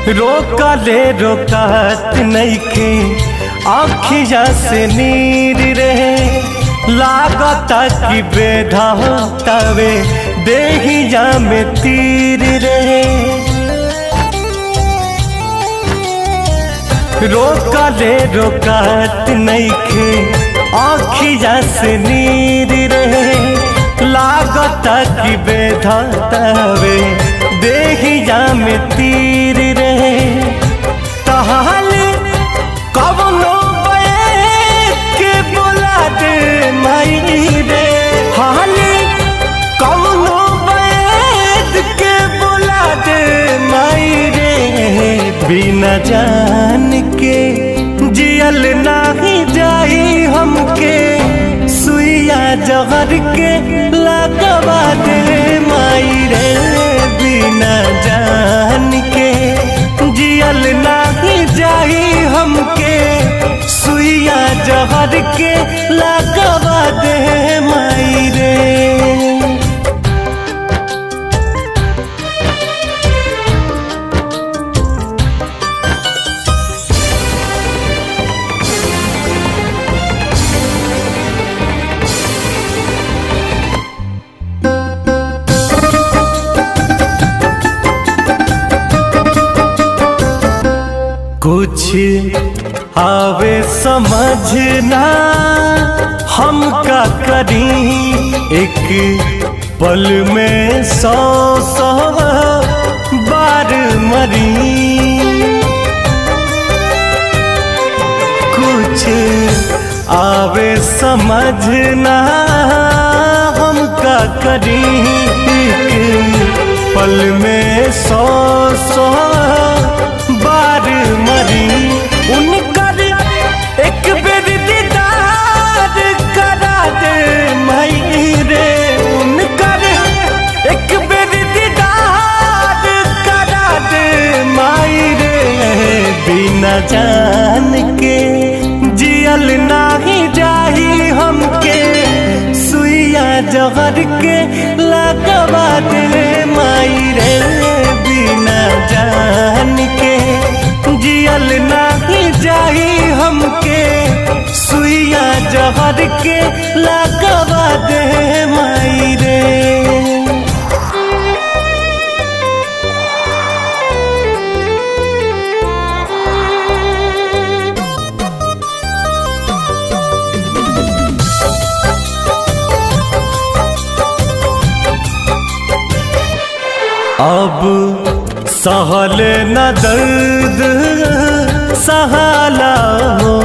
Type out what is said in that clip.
रोकले रोकत नइखे आँखिया से नीर रहे, लागता कि बेधावे देहिया में तीर रहे। रोकले रोकत नइखे आँखिया से नीर रहे, लागता कि बेधावे देहिया में तीर रहे। तहाल कवनो बैठ के बोला दे माई रे, हाल कवनो बैठ के बोला दे माई रे। बिना जान के जियल नाही जाई हमके, सुइया जहर के लगवा दे माई रे। बिना जान के जियल नाही जाई हमके, सुइया जहर के लगवा दे माई रे। कुछ आवे समझना हम का करी, एक पल में 100 बार मरी। कुछ आवे समझना हम का करी, एक पल में 100 बार मरी। उनकर एक बेर दीदार करा दे माई रे, उनकर एक बेर दीदार करा दे माई रे। बिना जान के जियल नाही जाही हमके, सुइया जहर के लगवा दे माई रे। बिना जान के जियल नाही जाई हमके, सुइया जहर के लगवा दे माई रे। अब सहल न दर्द सहाला हो।